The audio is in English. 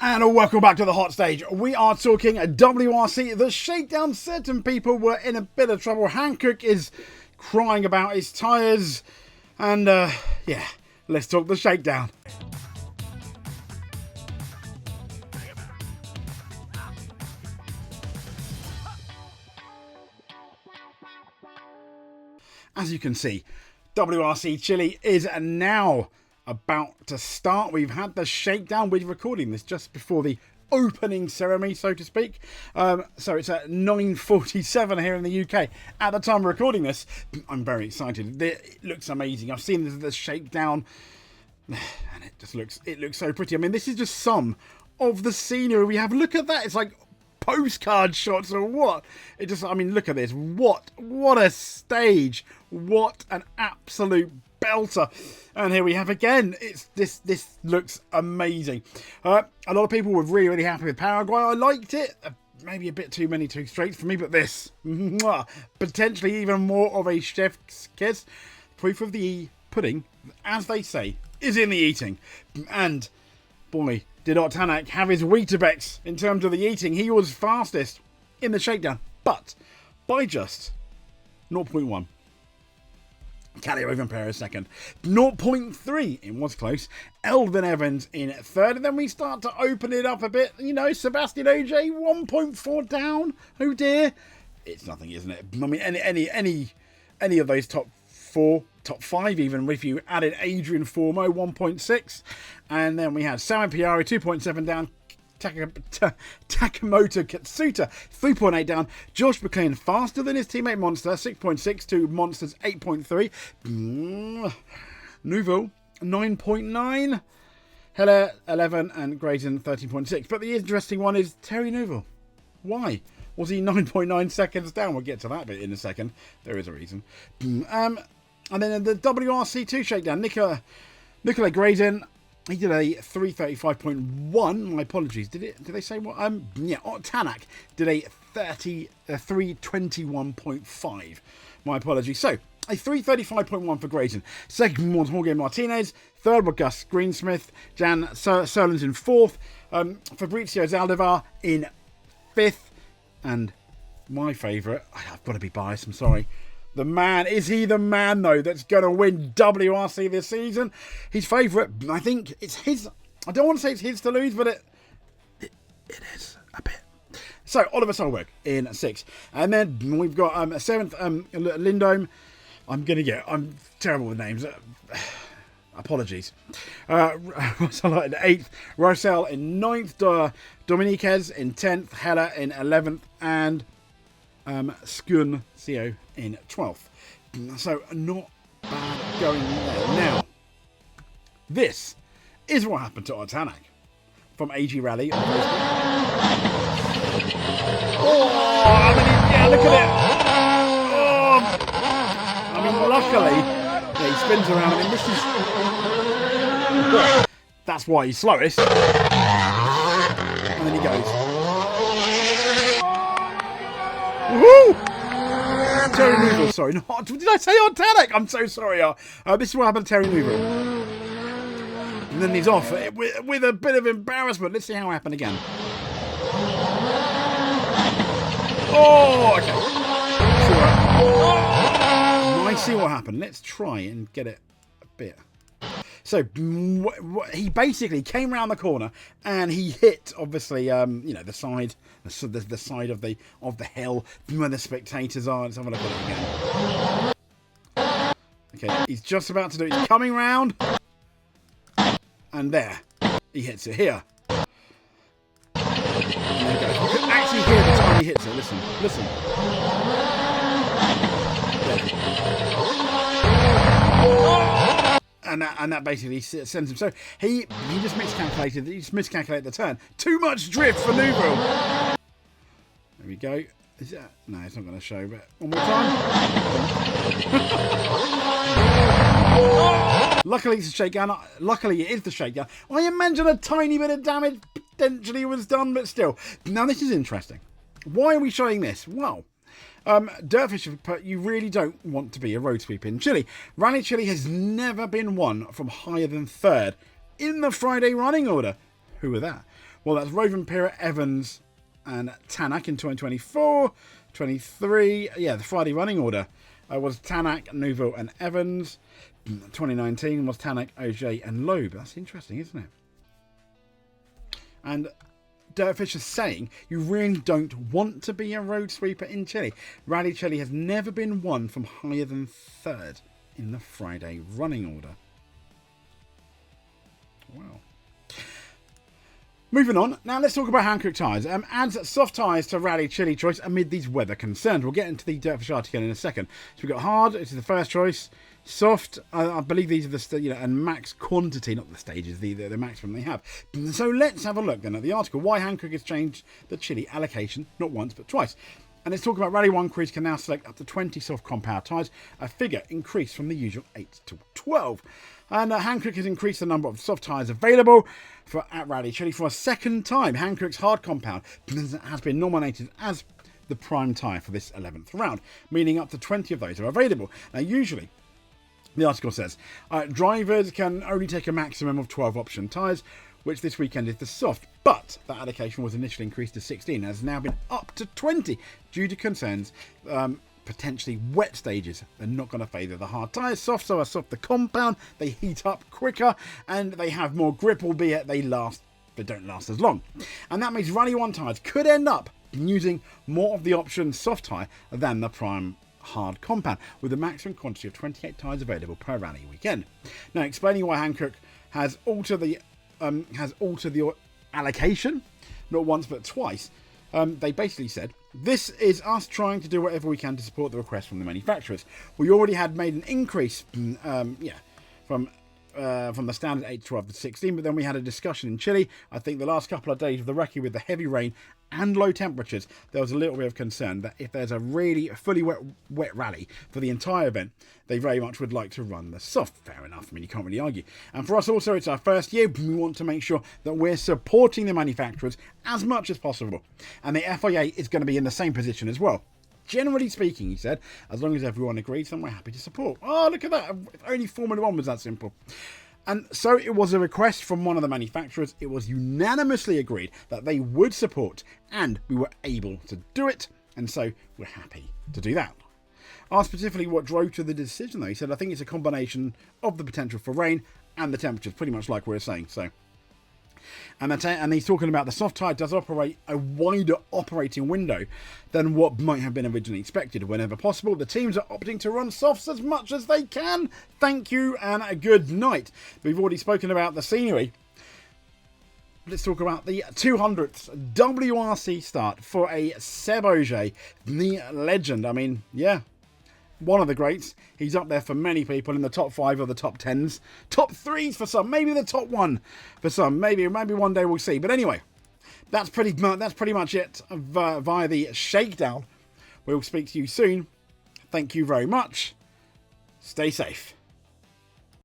And welcome back to the hot stage. We are talking WRC, the shakedown. Certain people were in a bit of trouble. Hankook is crying about his tyres. And yeah, let's talk the shakedown. As you can see, WRC Chile is now about to start. We've had the shakedown. We're recording this just before the opening ceremony, so to speak. So it's at 9:47 here in the UK. At the time of recording this, I'm very excited. It looks amazing. I've seen the shakedown, and it looks so pretty. I mean, this is just some of the scenery we have. Look at that. It's like postcard shots or what? I mean, look at this. What a stage. What an absolute belter. And here we have again. This looks amazing. A lot of people were really happy with Paraguay. I liked it. Maybe a bit too many two straights for me, but this potentially even more of a chef's kiss. Proof of the pudding, as they say, is in the eating. And boy, did Tanak have his Weetabix in terms of the eating. He was fastest in the shakedown, but by just 0.1. Calliope Perez second. 0.3, it was close. Elvin Evans in third. And then we start to open it up a bit. You know, Sebastian OJ, 1.4 down. Oh dear. It's nothing, isn't it? I mean, any of those top five, even if you added Adrian Formo, 1.6. And then we had Sam Piari, 2.7 down. Takamoto Katsuta, 3.8 down. Josh McLean faster than his teammate Monster, 6.6 to Monster's 8.3. Neuville, 9.9. Heller, 11, and Grayson, 13.6. But the interesting one is Terry Neuville. Why was he 9.9 seconds down? We'll get to that bit in a second. There is a reason. And then in the WRC2 shakedown, Nicola Grayson, he did a 3:35.1. My apologies. Did they say what? Yeah. Tanak did a 3:21.5. My apologies. So a 3:35.1 for Grayson. Second was Jorge Martinez. Third was Gus Greensmith. Jan Serlins in fourth. Fabrizio Zaldivar in fifth. And my favourite, I've got to be biased. I'm sorry. The man, is he the man though that's going to win WRC this season? His favourite, I think it's his. I don't want to say it's his to lose, but it is a bit. So Oliver Solberg in sixth, and then we've got seventh Lindholm. I'm terrible with names. Apologies. Russell in eighth, Rossell in ninth, Dominiquez in 10th, Heller in 11th, and Skun CO in 12th. So not bad going there. Now, this is what happened to Tanak from AG Rally on Facebook. Oh, yeah, look at it. Oh, I mean, luckily, he spins around. I mean, this is... That's why he's slowest. And then he goes. Woohoo! Terry Neuville, sorry. No, did I say Tanak? I'm so sorry. This is what happened to Terry Neuville. And then he's off with a bit of embarrassment. Let's see how it happened again. Oh, okay. I see what happened. Let's try and get it a bit. So he basically came around the corner and he hit, obviously, the side, the side of the hill where the spectators are. Let's have a look at it again. Okay, he's just about to do it. He's coming round, and there he hits it here. And there he goes. You can actually hear the time he hits it. Listen. There. And that basically sends him. So he just miscalculated. He just miscalculated the turn. Too much drift for Neuville. There we go. Is that? No, it's not going to show. But one more time. Luckily, it's a shakedown. Luckily, it is the shakedown. I imagine a tiny bit of damage potentially was done, but still. Now this is interesting. Why are we showing this? Well, Dirtfish, you really don't want to be a road sweep in Chile. Rally Chile has never been won from higher than third in the Friday running order. Who were that? Well, that's Rovanpera, Evans and Tanak in 2024. 23, yeah, the Friday running order was Tanak, Neuville and Evans. 2019 was Tanak, Ogier and Loeb. That's interesting, isn't it? And Dirtfish is saying you really don't want to be a road sweeper in Chile. Rally Chile has never been won from higher than third in the Friday running order. Wow. Moving on, now let's talk about Hankook tyres. Adds soft tyres to Rally Chile choice amid these weather concerns. We'll get into the Dirtfish article in a second. So we've got hard, which is the first choice. Soft, I believe these are the and max quantity, not the stages, the maximum they have. So let's have a look then at the article. Why Hankook has changed the Chile allocation, not once but twice. And it's talking about Rally 1 crews can now select up to 20 soft compound tyres, a figure increased from the usual 8 to 12. And Hankook has increased the number of soft tyres available at Rally Chile for a second time. Hankook's hard compound has been nominated as the prime tyre for this 11th round, meaning up to 20 of those are available. Now, usually, the article says, drivers can only take a maximum of 12 option tyres, which this weekend is the soft, but that allocation was initially increased to 16 and has now been up to 20 due to concerns potentially wet stages. They're not going to favour the hard tyres. Soft, so are soft the compound, they heat up quicker and they have more grip, albeit they don't last as long. And that means Rally 1 tyres could end up using more of the option soft tyre than the prime hard compound, with a maximum quantity of 28 tyres available per rally weekend. Now, explaining why Hankook has altered the allocation, not once but twice, they basically said, this is us trying to do whatever we can to support the request from the manufacturers. We already had made an increase from the standard 8 to 12 to 16, but then we had a discussion in Chile. I think the last couple of days of the recce with the heavy rain and low temperatures, there was a little bit of concern that if there's a really fully wet rally for the entire event, they very much would like to run the soft. Fair enough. I mean, you can't really argue. And for us also, it's our first year. We want to make sure that we're supporting the manufacturers as much as possible. And the FIA is going to be in the same position as well. Generally speaking, he said, as long as everyone agrees, then we're happy to support. Oh, look at that. If only Formula 1 was that simple. And so it was a request from one of the manufacturers. It was unanimously agreed that they would support, and we were able to do it. And so we're happy to do that. Asked specifically what drove to the decision, though, he said, I think it's a combination of the potential for rain and the temperatures, pretty much like we were saying. So, and he's talking about the soft tyre does operate a wider operating window than what might have been originally expected. Whenever possible, the teams are opting to run softs as much as they can. Thank you and a good night. We've already spoken about the scenery. Let's talk about the 200th WRC start for a Seb Ogier, the legend. I mean, yeah, one of the greats. He's up there for many people in the top 5 or the top 10s. Top 3s for some, maybe the top 1 for some. Maybe one day we'll see. But anyway, that's pretty much it via the Shakedown. We'll speak to you soon. Thank you very much. Stay safe.